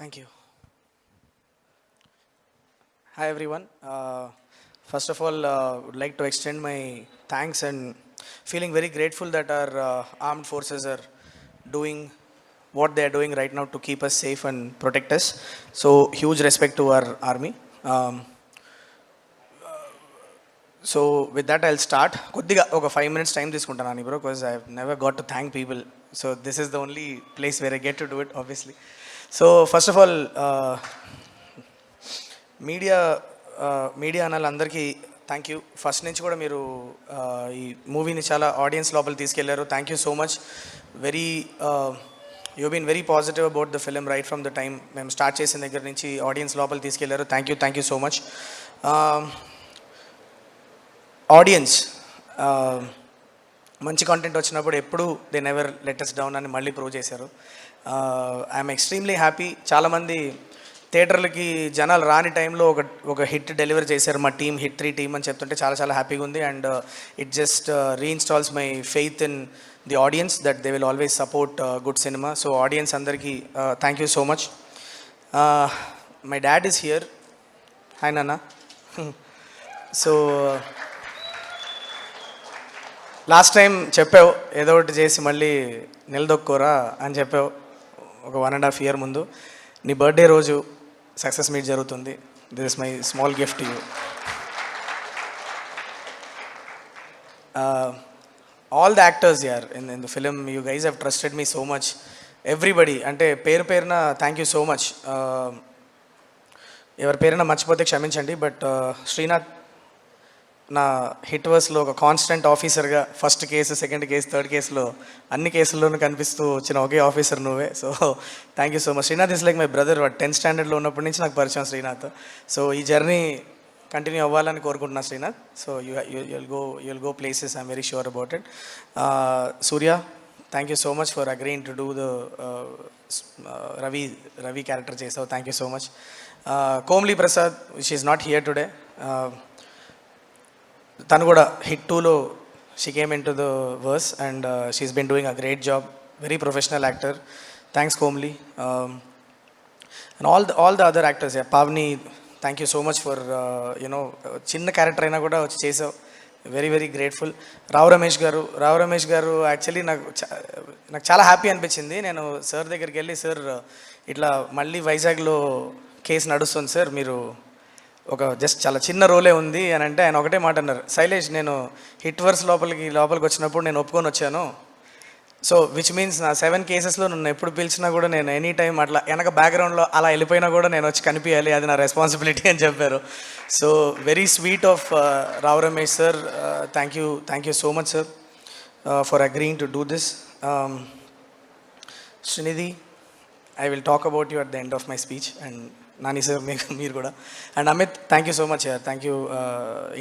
Thank you. Hi everyone. First of all, would like to extend my thanks and feeling very grateful that our armed forces are doing what they are doing right now to keep us safe and protect us. So huge respect to our army. So with that, I'll start. కొద్దిగా ఒక 5 minutes time తీసుకుంటాను bro, because I've never got to thank people. So this is the only place where I get to do it, obviously. So first of all, media అన్నలందరికీ thank you. First నుంచి కూడా మీరు ఈ మూవీని చాలా audience లోపల తీసుకెళ్లారు. Thank you so much. You been very positive about the film right from the time. మేము స్టార్ట్ చేసిన దగ్గర నుంచి ఆడియన్స్ లోపల తీసుకెళ్లారు. Thank you so much. Audience మంచి కాంటెంట్ వచ్చినప్పుడు ఎప్పుడు they never let us down అని మళ్ళీ ప్రూవ్ చేశారు. I'm extremely happy. చాలామంది థియేటర్లకి జనాలు రాని టైంలో ఒక హిట్ డెలివరీ చేశారు. మా టీమ్ హిట్ 3 టీమ్ అని చెప్తుంటే చాలా హ్యాపీగా ఉంది. And it just reinstalls my faith in the audience that they will always support good cinema. So audience అందరికీ thank you so much. My dad is here. Hi నాన్న. So last time చెప్పావు ఏదో ఒకటి చేసి మళ్ళీ నిలదొక్కోరా అని చెప్పావు ఒక 1.5 year ముందు. నీ బర్త్డే రోజు సక్సెస్ మీట్ జరుగుతుంది. This is my small gift you. All the actors are in the film, you guys have trusted me so much. Everybody అంటే పేరున థ్యాంక్ యూ సో మచ్. ఎవరి పేరున మర్చిపోతే క్షమించండి. బట్ శ్రీనాథ్ నా హిట్ వర్స్లో ఒక కాన్స్టెంట్ ఆఫీసర్గా ఫస్ట్ కేసు, సెకండ్ కేసు, థర్డ్ కేసులో అన్ని కేసుల్లోనూ కనిపిస్తూ వచ్చిన ఒకే ఆఫీసర్ నువ్వే. So thank you so much. Srinath is like my brother. 10th standardలో ఉన్నప్పటి నుంచి నాకు పరిచయం శ్రీనాథ్. సో ఈ జర్నీ కంటిన్యూ అవ్వాలని కోరుకుంటున్నా Srinath. So you'll go places, I'm very sure about it. Surya, thank you so much for agreeing to do the Ravi character చేసావు. Thank you so much. Komali Prasad, she is not here today. తను కూడా hit 2లో she came into the verse and she's been doing a great job. Very professional actor. Thanks Komalee. And all the other actors. Pavani, thank you so much for you know చిన్న character అయినా కూడా వచ్చి చేసావు. Very grateful. Rao Ramesh గారు actually నాకు చాలా happy అనిపించింది. నేను సార్ దగ్గరికి వెళ్ళి, సార్ ఇట్లా మళ్ళీ వైజాగ్లో కేసు నడుస్తుంది సార్, మీరు ఒక జస్ట్ చాలా చిన్న రోలే ఉంది అని అంటే ఆయన ఒకటే మాట అన్నారు, శైలేష్ నేను హిట్ వర్స్ లోపలికి వచ్చినప్పుడు నేను ఒప్పుకొని వచ్చాను. సో విచ్ మీన్స్ నా 7 కేసెస్లో నన్ను ఎప్పుడు పిలిచినా కూడా నేను ఎనీ టైం అట్లా వెనక బ్యాక్గ్రౌండ్లో అలా వెళ్ళిపోయినా కూడా నేను వచ్చి కనిపించాలి, అది నా రెస్పాన్సిబిలిటీ అని చెప్పారు. So very sweet of Rao Ramesh sir. Thank you so much sir for agreeing to do this. Srinidhi, I will talk about you at the end of my speech. And Nani sir మీరు కూడా. And Amit, thank you so much యార్. Thank you.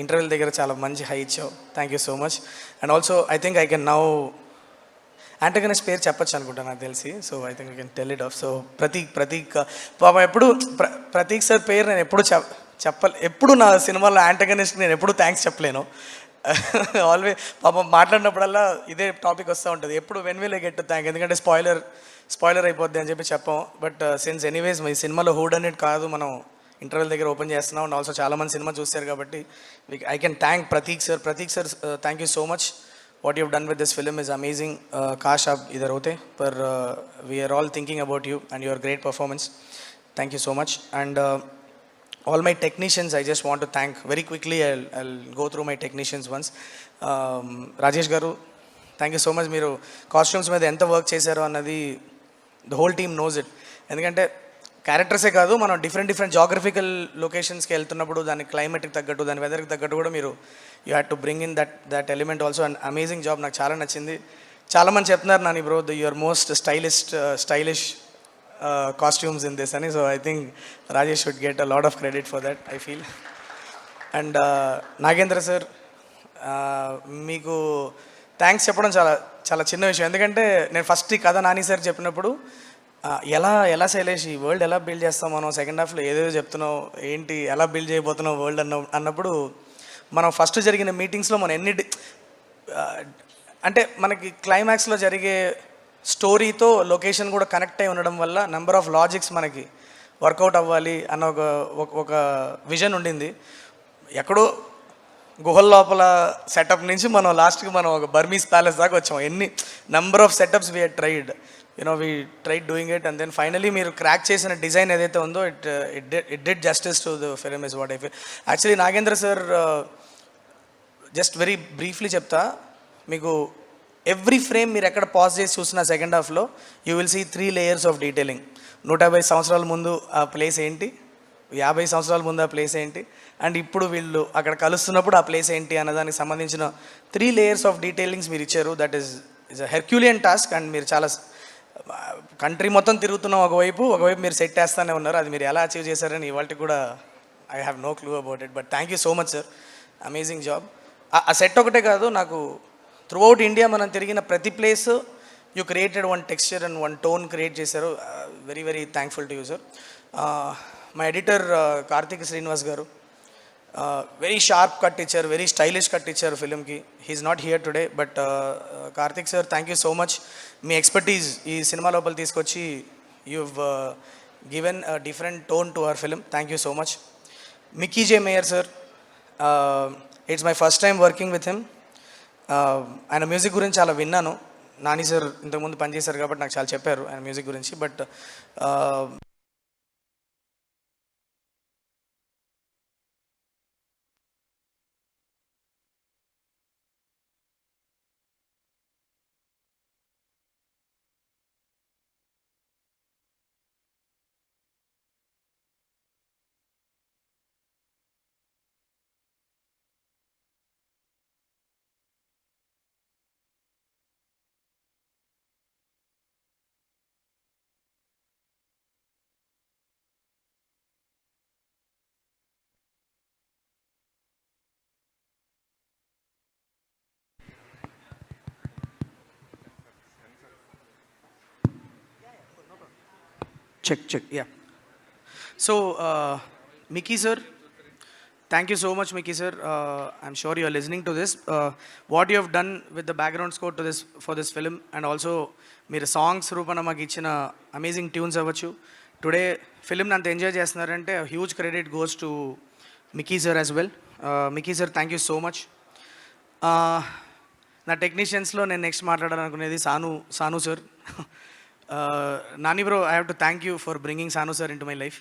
ఇంటర్వ్యూల దగ్గర చాలా మంచి high ఇచ్చావు. Thank you so much. And also I think I can now antagonist పేరు చెప్పచ్చు అనుకుంటా నాకు తెలిసి. So I think I can tell it of. So Prateek పాపం ఎప్పుడు ప్రతీక్ సార్ పేరు నేను ఎప్పుడు నా సినిమాలో యాంటగనిస్ట్ నేను ఎప్పుడు థ్యాంక్స్ చెప్పలేను. ఆల్వేస్ పాపం మాట్లాడినప్పుడల్లా ఇదే టాపిక్ వస్తూ ఉంటుంది. ఎప్పుడు when will I get to thank, ఎందుకంటే స్పాయిలర్ అయిపోద్ది అని చెప్పి చెప్పాం. బట్ సిన్స్ ఎనీవేస్ మీ సినిమాలో హూడ్ అనేది కాదు, మనం ఇంటర్వెల్ దగ్గర ఓపెన్ చేస్తున్నాం. అండ్ ఆల్సో చాలామంది సినిమా చూస్తారు కాబట్టి I can thank Prateek sir. Thank you so much. What you've done with this film is amazing. काश आप इधर होते, पर we are all thinking about you and your great performance. Thank you so much. And all my technicians, I just want to thank very quickly. I'll go through my technicians once. Rajesh garu, thank you so much. మీరు costumes మీద ఎంత work చేశారో అన్నది the whole team knows it. ఎందుకంటే క్యారెక్టర్సే కాదు, మనం different geographical లొకేషన్స్కి వెళ్తున్నప్పుడు దాని క్లైమేట్కి తగ్గట్టు, దాని వెదర్కి తగ్గట్టు కూడా మీరు you had to bring in that element also. And amazing job. నాకు చాలా నచ్చింది. చాలామంది చెప్తున్నారు Nani bro your most stylish costumes in this అని. So I think Rajesh should get a lot of credit for that, I feel. And Nagendra sir, మీకు thanks చెప్పడం చాలా చిన్న విషయం. ఎందుకంటే నేను ఫస్ట్ ఈ కథ నాని సార్ చెప్పినప్పుడు ఎలా శైలేష్ ఈ వరల్డ్ ఎలా బిల్డ్ చేస్తాం మనం, సెకండ్ హాఫ్లో ఏదేదో చెప్తున్నావు ఏంటి, ఎలా బిల్డ్ చేయబోతున్నావు వరల్డ్ అన్నప్పుడు మనం ఫస్ట్ జరిగిన మీటింగ్స్లో మనం అంటే మనకి క్లైమాక్స్లో జరిగే స్టోరీతో లొకేషన్ కూడా కనెక్ట్ అయి ఉండడం వల్ల నెంబర్ ఆఫ్ లాజిక్స్ మనకి వర్కౌట్ అవ్వాలి అన్న ఒక విజన్ ఉండింది. ఎక్కడో గుహల లోపల సెటప్ నుంచి మనం లాస్ట్కి మనం ఒక బర్మీస్ ప్యాలెస్ దాకా వచ్చాం. ఎన్ని number of setups we had tried, we tried doing it, and then finally మీరు క్రాక్ చేసిన డిజైన్ ఏదైతే ఉందో it did justice to the film is what I feel. Actually Nagendra sir, just very briefly చెప్తా మీకు, every frame మీరు ఎక్కడ pause చేసి చూసిన సెకండ్ హాఫ్లో you will see 3 layers of detailing. 150 సంవత్సరాల ముందు ఆ ప్లేస్ ఏంటి, 50 సంవత్సరాల ముందు ఆ ప్లేస్ ఏంటి, అండ్ ఇప్పుడు వీళ్ళు అక్కడ కలుస్తున్నప్పుడు ఆ ప్లేస్ ఏంటి అన్నదానికి సంబంధించిన 3 layers ఆఫ్ డీటెయిలింగ్స్ మీరు ఇచ్చారు. That is a herculean task. And మీరు చాలా కంట్రీ మొత్తం తిరుగుతున్నాం, ఒకవైపు మీరు సెట్ వేస్తూనే ఉన్నారు. అది మీరు ఎలా అచీవ్ చేశారని ఇవాళకి కూడా I have no clue about it. But thank you so much sir, amazing job. ఆ సెట్ ఒకటే కాదు, నాకు త్రూ అవుట్ ఇండియా మనం తిరిగిన ప్రతి place you created one texture and one tone create చేశారు. Very very thankful to you sir. మా editor Karthik Srinivas garu very sharp cut ఇచ్చారు, వెరీ స్టైలిష్ కట్ ఇచ్చారు ఫిలింకి. He's not here today, but Karthik sir thank you so much. Me expertise ఈ cinema లోపల తీసుకొచ్చి you've given a different tone to our film. Thank you so much. Mickey J. Mayer sir, it's my first time working with him. ఆయన music గురించి చాలా విన్నాను. Nani sir ఇంతకుముందు పనిచేశారు కాబట్టి నాకు చాలా చెప్పారు ఆయన మ్యూజిక్ గురించి. But check, yeah. So Mickey sir, thank you so much Mickey sir. I'm sure you are listening to this. What you have done with the background score to this, for this film, and also మీరు songs రూపంలో మాకు ఇచ్చిన amazing tunes అవ్వచ్చు. Today ఫిలింని అంత enjoy చేస్తున్నారంటే huge credit goes to Mickey sir as well. Mickey sir thank you so much. నా టెక్నీషియన్స్లో నేను నెక్స్ట్ మాట్లాడాలనుకునేది Sanu sir. Nani bro, I have to thank you for bringing Sanu sir into my life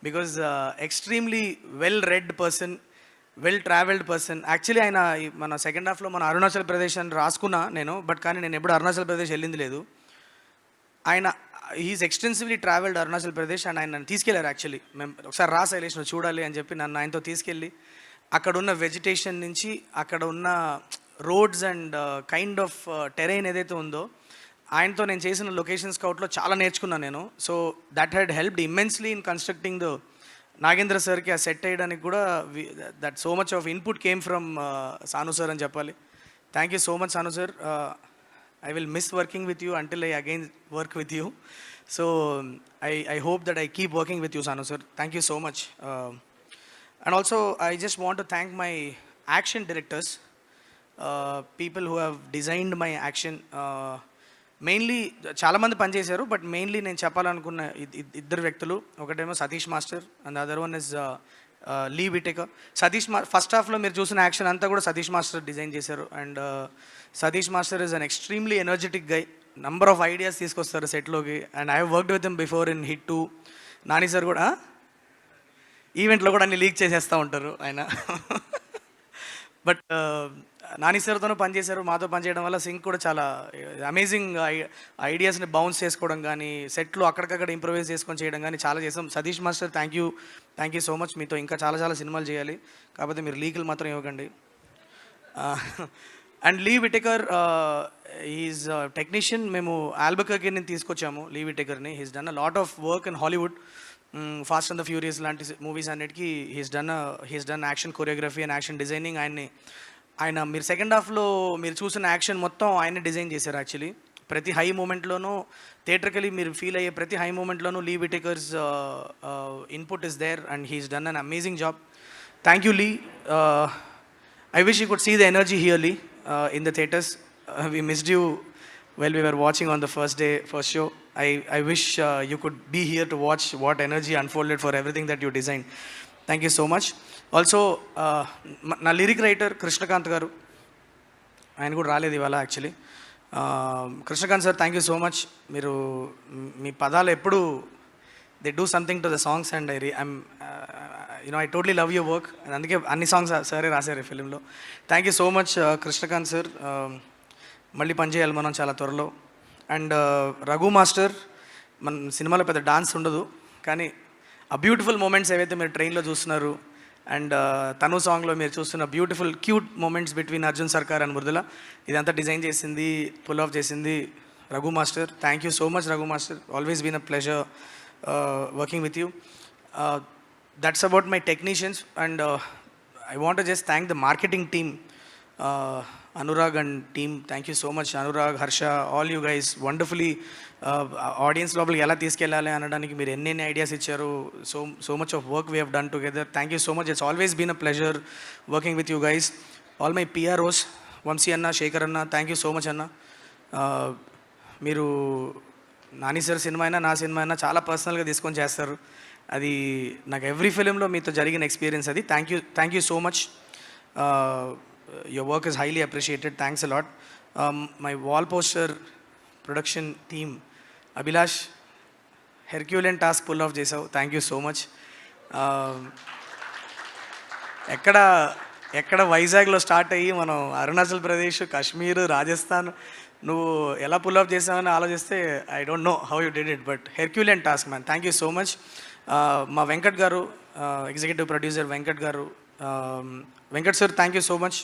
because extremely well read person, well traveled person. Actually ఆయన మన second హాఫ్లో మన అరుణాచల్ ప్రదేశ్ అని రాసుకున్నా నేను, బట్ కానీ నేను ఎప్పుడు అరుణాచల్ ప్రదేశ్ వెళ్ళింది లేదు. ఆయన he's extensively travelled Arunachal Pradesh, and ఆయన నన్ను తీసుకెళ్లారు. యాక్చువల్లీ మేము ఒకసారి రా శైలేష్ నువ్వు చూడాలి అని చెప్పి నన్ను ఆయనతో తీసుకెళ్ళి అక్కడ ఉన్న వెజిటేషన్ నుంచి అక్కడ ఉన్న roads and kind of terrain ఏదైతే ఉందో ఆయనతో నేను చేసిన లొకేషన్ స్కౌట్లో చాలా నేర్చుకున్నాను నేను. So that had helped immensely in constructing the Nagendra సార్కి ఆ సెట్ అయ్యడానికి కూడా that so much of input came from Sanu sir అని చెప్పాలి. Thank you so much Sanu sir. I will miss working with you until I again work with you. So I hope that I keep working with you, Sanu sir. Thank you so much. And also I just want to thank my action directors, people who have designed my action. Mainly చాలామంది పనిచేశారు, but mainly నేను చెప్పాలనుకున్న ఇద్దరు వ్యక్తులు, ఒకటేమో Satish master and other one is Lee Whitaker. First హాఫ్లో మీరు చూసిన యాక్షన్ అంతా కూడా సతీష్ మాస్టర్ డిజైన్ చేశారు. And Satish master is an extremely energetic guy, number of ideas తీసుకొస్తారు సెట్లోకి. And I have worked with him before in HIT 2. Nani sir కూడా ఈవెంట్లో కూడా అన్ని లీక్ చేసేస్తూ ఉంటారు ఆయన. బట్ నాని సార్తోనూ పనిచేశారు, మాతో పనిచేయడం వల్ల సింక్ కూడా చాలా అమేజింగ్ ఐడియాస్ని బౌన్స్ చేసుకోవడం కానీ, సెట్లు అక్కడికక్కడ ఇంప్రూవైజ్ చేసుకొని చేయడం కానీ చాలా చేసాం. Satish master thank you so much. మీతో ఇంకా చాలా సినిమాలు చేయాలి, కాకపోతే మీరు లీకులు మాత్రం ఇవ్వకండి. And Lee Whitaker is technician. మేము ఆల్బకర్కీని తీసుకొచ్చాము లీ విటేకర్ని. He's done a lot of work in Hollywood, fast and the furious లాంటి మూవీస్ అన్నిటికీ he's done action choreography and action designing. ఆయన మీరు సెకండ్ హాఫ్లో మీరు చూసిన యాక్షన్ మొత్తం ఆయనే డిజైన్ చేశారు. యాక్చువల్లీ ప్రతి హై మూమెంట్లోనూ థియేటర్కలీ మీరు ఫీల్ అయ్యే ప్రతి హై మూమెంట్లోనూ Lee Whitaker's input is there and he's done an amazing job. Thank you Lee. I wish you could see the energy here, Lee, in the theatres. We missed you while we were watching on the first show. I wish you could be here to watch what energy unfolded for everything that you designed. Thank you so much. Also, నా lyric writer Krishnakanth garu, ఆయన కూడా రాలేదు ఇవాళ actually. Krishnakanth sir, thank you so much. మీరు మీ పదాలు ఎప్పుడు they do something to the songs and I totally love your work. అందుకే అన్ని సాంగ్స్ సరే రాశారు ఈ ఫిలింలో. Thank you so much Krishnakanth sir. మళ్ళీ పనిచేయాలి మనం చాలా త్వరలో. అండ్ రఘు మాస్టర్, మన సినిమాలో పెద్ద డాన్స్ ఉండదు, కానీ ఆ బ్యూటిఫుల్ మూమెంట్స్ ఏవైతే మీరు ట్రైన్లో చూస్తున్నారు, అండ్ తను సాంగ్లో మీరు చూస్తున్న beautiful cute moments between Arjun Sarkar and Mrudula, ఇదంతా డిజైన్ చేసింది, పుల్ ఆఫ్ చేసింది Raghu master. Thank you so much Raghu master. Always been a pleasure working with you. That's about my technicians. And I want to just thank the marketing team, Anurag and team, thank you so much. Anurag, Harsha, all you guys wonderfully audience లోపలికి ఎలా తీసుకెళ్ళాలి అనడానికి మీరు ఎన్ని ideas ఇచ్చారు. So much of work we have done together. Thank you so much. It's always been a pleasure working with you guys. All my PROs, Vamsi anna, Shekhar అన్న, thank you so much అన్న. మీరు నాని సార్ సినిమా అయినా నా cinema అయినా చాలా పర్సనల్గా తీసుకొని చేస్తారు. అది నాకు ఎవ్రీ ఫిలింలో మీతో జరిగిన ఎక్స్పీరియన్స్ అది. Thank you so much. Your work is highly appreciated. Thanks a lot. My wall poster production team, Abhilash, Herculean task pull off చేసావు. Thank you so much. ఎక్కడ వైజాగ్లో స్టార్ట్ అయ్యి మనం అరుణాచల్ ప్రదేశ్, కాశ్మీర్, రాజస్థాన్, నువ్వు ఎలా పుల్ ఆఫ్ చేసావని ఆలోచిస్తే I don't know how you did it, but herculean task man. Thank you so much. మా Venkat garu, executive producer Venkat garu, Venkat sir, thank you so much.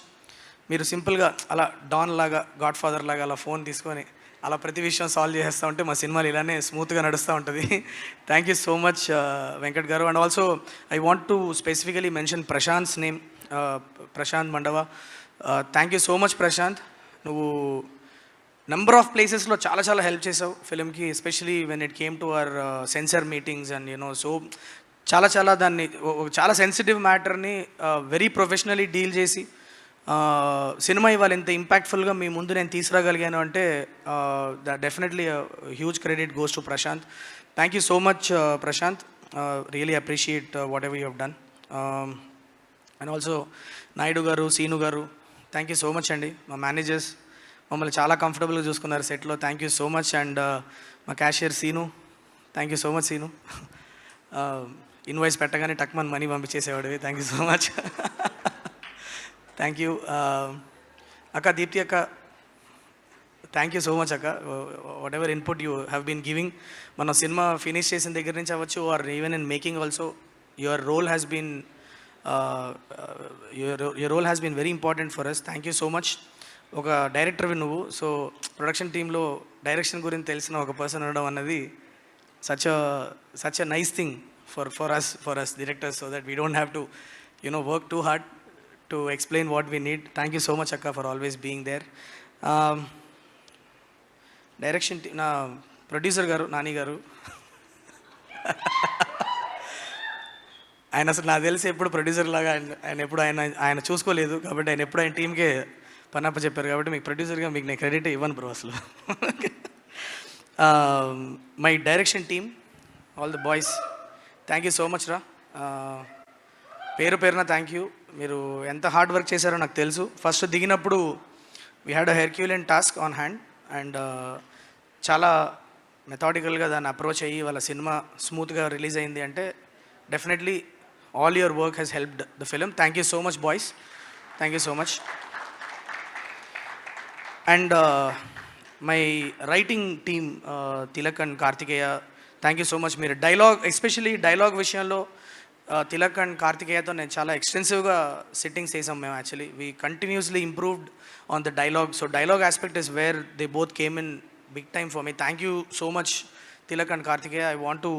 మీరు సింపుల్గా అలా డాన్ లాగా, గాడ్ ఫాదర్ లాగా అలా ఫోన్ తీసుకొని అలా ప్రతి విషయం సాల్వ్ చేస్తూ ఉంటే మా సినిమాలు ఇలానే స్మూత్గా నడుస్తూ ఉంటుంది. Thank you so much Venkat garu. And also I want to specifically mention Prashanth's name, Prashanth Mandava. Thank you so much Prashanth. నువ్వు నెంబర్ ఆఫ్ ప్లేసెస్లో చాలా హెల్ప్ చేసావు ఫిలింకి, especially when it came to our censor meetings and so చాలా దాన్ని చాలా సెన్సిటివ్ మ్యాటర్ని వెరీ ప్రొఫెషనలీ డీల్ చేసి సినిమా ఇవాళ ఇంత ఇంపాక్ట్ఫుల్గా మీ ముందు నేను తీసుకురాగలిగాను అంటే definitely huge credit goes to Prashanth. Thank you so much Prashanth. Really appreciate whatever you have done. And also Naidu garu, Seenu గారు, థ్యాంక్ యూ సో మచ్ అండి. మా మేనేజర్స్ మమ్మల్ని చాలా కంఫర్టబుల్గా చూసుకున్నారు సెట్లో. Thank you so much. And మా cashier Seenu, thank you so much Seenu. Invoice పెట్టగానే టక్మన్ మనీ పంపించేసేవాడివి. Thank you so much. Thank you అక్క. దీప్తి అక్క, థ్యాంక్ యూ సో మచ్ అక్క. Whatever input you have been giving, మన సినిమా ఫినిష్ చేసిన దగ్గర నుంచి అవ్వచ్చు, or even in making also, your role has been very important for us. Thank you so much. ఒక డైరెక్టర్వి నువ్వు, సో ప్రొడక్షన్ టీంలో డైరెక్షన్ గురించి తెలిసిన ఒక పర్సన్ ఉండడం అన్నది such a nice thing for us directors, so that we don't have to work too hard to explain what we need. Thank you so much akka for always being there. Direction na producer garu, nani garu, ఆయన అసలు నాకు తెలిసి ఎప్పుడు producer లాగా ఆయన ఎప్పుడు ఆయన చూసుకోలేదు, కాబట్టి ఆయన ఎప్పుడు ఆయన టీంకే పనప్ప చెప్పారు, కాబట్టి మీకు ప్రొడ్యూసర్గా మీకు నేను క్రెడిట్ ఇవ్వను బ్రో అసలు. My direction team, all the boys, thank you so much రా. పేరున థ్యాంక్ యూ. మీరు ఎంత హార్డ్ వర్క్ చేశారో నాకు తెలుసు. ఫస్ట్ దిగినప్పుడు we had a herculean task on hand, and చాలా మెథాడికల్గా దాన్ని అప్రోచ్ అయ్యి వాళ్ళ సినిమా స్మూత్గా రిలీజ్ అయింది అంటే definitely all your work has helped the film. Thank you so much boys, thank you so much. And my writing team, Tilak and Kartikeya, thank you so much. Mere dialogue, especially dialogue vishayalo Tilak and Kartikeya tho nenu chaala extensive ga sittings chesam mem. Actually we continuously improved on the dialogue, so dialogue aspect is where they both came in big time for me. Thank you so much Tilak and Kartikeya. I want to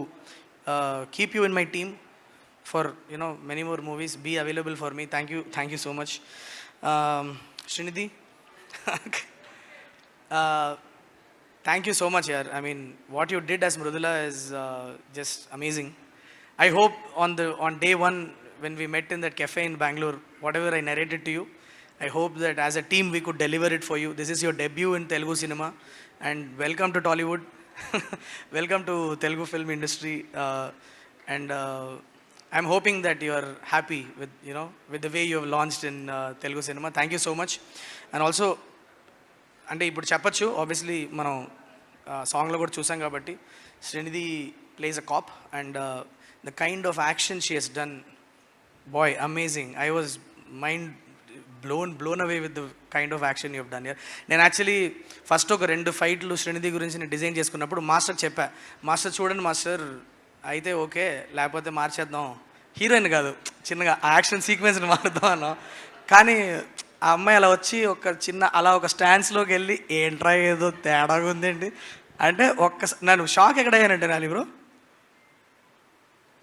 keep you in my team for many more movies. Be available for me. Thank you so much. Srinidhi, thank you so much yaar. I mean what you did as Mrudula is just amazing. I hope on day one when we met in that cafe in Bangalore, whatever I narrated to you, I hope that as a team we could deliver it for you. This is your debut in Telugu cinema and welcome to Tollywood. Welcome to Telugu film industry and I'm hoping that you are happy with the way you have launched in Telugu cinema. Thank you so much. And also అంటే ఇప్పుడు చెప్పచ్చు, obviously మనం సాంగ్లో కూడా చూసాం కాబట్టి, Srinidhi plays a cop and the kind of action she has done, boy amazing. I was mind blown away with the kind of action you have done here. నేను actually first ఒక 2 ఫైట్లు శ్రీనిధి గురించి నేను డిజైన్ చేసుకున్నప్పుడు మాస్టర్ చెప్పా, master చూడండి master అయితే okay, లేకపోతే మార్చేద్దాం, హీరోయిన్ కాదు చిన్నగా ఆ యాక్షన్ సీక్వెన్స్ని మారుద్దాం అన్నాం. కానీ ఆ అమ్మాయి అలా వచ్చి ఒక చిన్న అలా ఒక స్టాండ్స్లోకి వెళ్ళి ఏంట్రా ఏదో తేడాగా ఉందండి అంటే నన్ను షాక్ ఎక్కడయ్యానంటే నాని బ్రో,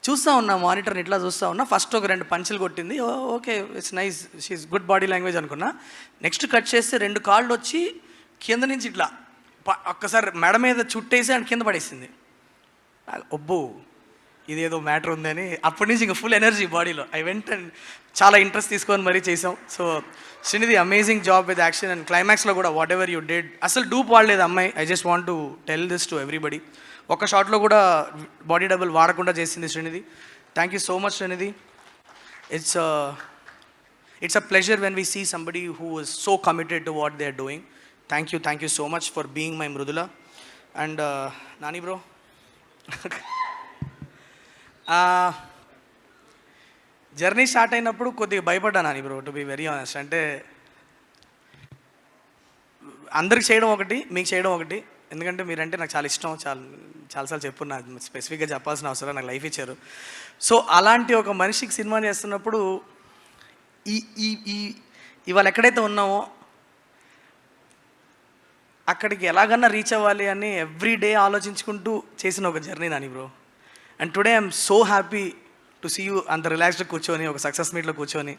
చూస్తూ ఉన్నా మానిటర్ని ఇట్లా చూస్తూ ఉన్నా, ఫస్ట్ ఒక 2 పంచులు కొట్టింది, okay it's nice, she's good body language అనుకున్నా. నెక్స్ట్ కట్ చేస్తే 2 కాళ్ళు వచ్చి కింద నుంచి ఇట్లా ఒక్కసారి మెడ మీద చుట్టేసి అండ్ కింద పడేసింది. ఒబ్బో ఇదేదో మ్యాటర్ ఉందని అప్పటి నుంచి ఇంకా ఫుల్ ఎనర్జీ బాడీలో. ఐ వెంట్ అండ్ చాలా ఇంట్రెస్ట్ తీసుకొని మరీ చేసాం. So Srinidhi amazing job with action and క్లైమాక్స్లో కూడా వాట్ ఎవర్ యూ డెడ్, అసలు డూప్ వాడలేదు అమ్మాయి. I just want to tell this to everybody. ఒక్క షాట్లో కూడా బాడీ డబుల్ వాడకుండా చేసింది Srinidhi. Thank you so much Srinidhi. It's a pleasure when we see somebody who is so committed to what they are doing. Thank you so much for being my Mridula. And Nani bro, journey start అయినప్పుడు కొద్దిగా భయపడ్డా Nani bro, to be very honest. అంటే అందరికి చేయడం ఒకటి, మీకు చేయడం ఒకటి, ఎందుకంటే మీరంటే నాకు చాలా ఇష్టం, చాలాసార్లు చెప్పు, నాకు స్పెసిఫిక్గా చెప్పాల్సిన అవసరం, నాకు లైఫ్ ఇచ్చారు. సో అలాంటి ఒక మనిషికి సినిమా చేస్తున్నప్పుడు ఇవాళ ఎక్కడైతే ఉన్నామో అక్కడికి ఎలాగన్నా రీచ్ అవ్వాలి అని ఎవ్రీ డే ఆలోచించుకుంటూ చేసిన ఒక journey Nani bro. And today I'm so happy to see you అంత రిలాక్స్డ్గా కూర్చొని ఒక సక్సెస్ మీట్లో కూర్చొని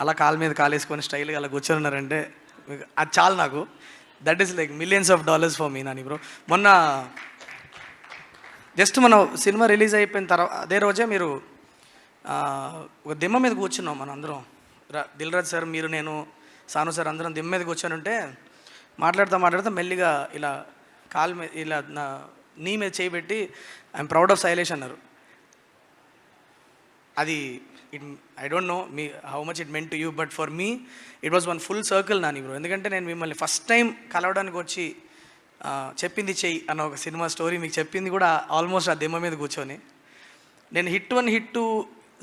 అలా కాలు మీద కాలేసుకొని స్టైల్గా అలా కూర్చొని ఉన్నారంటే అది చాలు నాకు. That is like $millions for me Nani bro. మొన్న జస్ట్ మన సినిమా రిలీజ్ అయిపోయిన తర్వాత అదే రోజే మీరు ఒక దిమ్మ మీద కూర్చున్నాం మన అందరం, దిల్ రాజు సార్, మీరు, నేను, సాను సార్ అందరం దిమ్మ మీద కూర్చొని ఉంటే మాట్లాడుతూ మెల్లిగా ఇలా కాలు మీద ఇలా నీ మీద చేయబెట్టి ఐఎమ్ ప్రౌడ్ ఆఫ్ శైలేష్ అన్నారు. అది I don't no me how much it meant to you, but for me it was one full circle Nani bro. ఎందుకంటే నేను మిమ్మల్ని ఫస్ట్ టైం కలవడానికి వచ్చి చెప్పింది చెయ్యి అన్న ఒక సినిమా స్టోరీ మీకు చెప్పింది కూడా ఆల్మోస్ట్ ఆ దిమ్మ మీద కూర్చొని. నేను హిట్ 1 హిట్ 2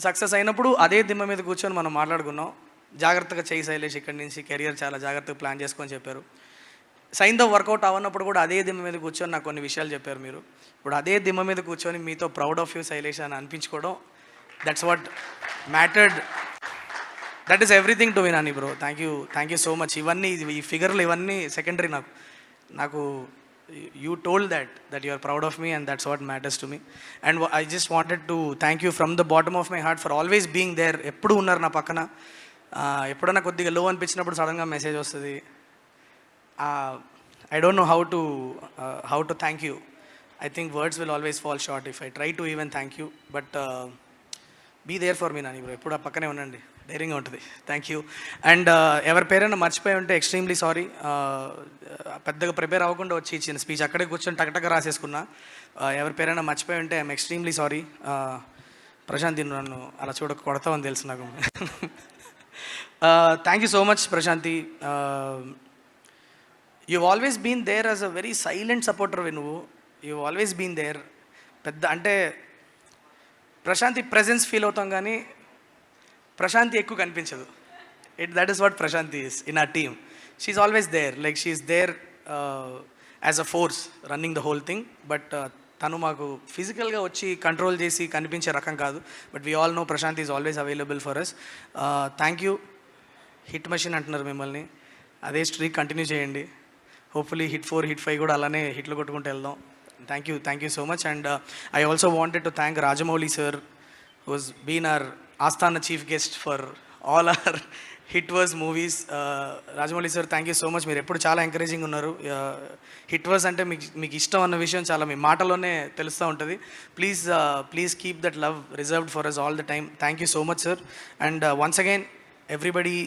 సక్సెస్ అయినప్పుడు అదే దిమ్మ మీద కూర్చొని మనం మాట్లాడుకున్నాం, జాగ్రత్తగా చెయ్యి శైలేష్, ఇక్కడి నుంచి కెరియర్ చాలా జాగ్రత్తగా ప్లాన్ చేసుకొని చెప్పారు. సైన్తో వర్కౌట్ అవ్వనప్పుడు కూడా అదే దిమ్మ మీద కూర్చొని నాకు కొన్ని విషయాలు చెప్పారు మీరు. ఇప్పుడు అదే దిమ్మ మీద కూర్చొని మీతో ప్రౌడ్ ఆఫ్ యూ శైలేష్ అని అనిపించుకోవడం, that's what mattered. That is everything to me Nani bro. Thank you so much. ఇవన్నీ ఈ ఫిగర్లు ఇవన్నీ సెకండరీ. నాకు you told that you are proud of me and that's what matters to me. And I just wanted to thank you from the bottom of my heart for always being there. ఎప్పుడు ఉన్నారు నా పక్కన. ఎప్పుడన్నా కొద్దిగా లో అనిపించినప్పుడు సడన్గా message వస్తుంది. I don't know how to thank you. I think words will always fall short if I try to even thank you. But be there for me Nani bro. ఎప్పుడు ఆ పక్కనే ఉండండి, ధైర్యంగా ఉంటుంది. Thank you. అండ్ ఎవరి పేరైనా మర్చిపోయి ఉంటే extremely sorry. పెద్దగా ప్రిపేర్ అవ్వకుండా వచ్చి ఇచ్చిన స్పీచ్ అక్కడే కూర్చొని టకటక రాసేసుకున్నా. ఎవరి పేరైనా మర్చిపోయి ఉంటే ఐఎమ్ ఎక్స్ట్రీమ్లీ సారీ. ప్రశాంతి నన్ను అలా కొడతామని తెలుసు నాకు. Thank you so much Prashanthi. you've always been there as a very silent supporter. you've always been there. పెద్ద అంటే ప్రశాంతి ప్రెజెన్స్ ఫీల్ అవుతాం కానీ ప్రశాంతి ఎక్కువ కనిపించదు. That is what Prashanthi is in our team. She's always there, like she's there as a force running the whole thing. But తను మాకు ఫిజికల్గా వచ్చి కంట్రోల్ చేసి కనిపించే రకం కాదు. But we all know Prashanthi is always available for us. Thank you. Hit machine అంటున్నారు మిమ్మల్ని, అదే స్ట్రీక్ కంటిన్యూ చేయండి. హోప్ఫుల్లీ హిట్ 4 హిట్ 5 కూడా అలానే హిట్లు కొట్టుకుంటూ వెళ్దాం. Thank you so much. And I also wanted to thank Rajamouli sir, who's been our ఆస్థాన chief guest for all our hit verse movies. Rajamouli sir, thank you so much. మీరు ఎప్పుడు చాలా ఎంకరేజింగ్ ఉన్నారు. హిట్ వర్స్ అంటే మీకు ఇష్టం అన్న విషయం చాలా మీ మాటలోనే తెలుస్తూ ఉంటుంది. Please keep that love reserved for us all the time. Thank you so much sir. And once again everybody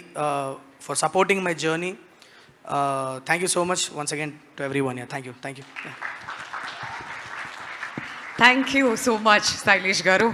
for supporting my journey. Thank you so much once again to everyone. Yeah, thank you. Thank you so much Shailesh గారు.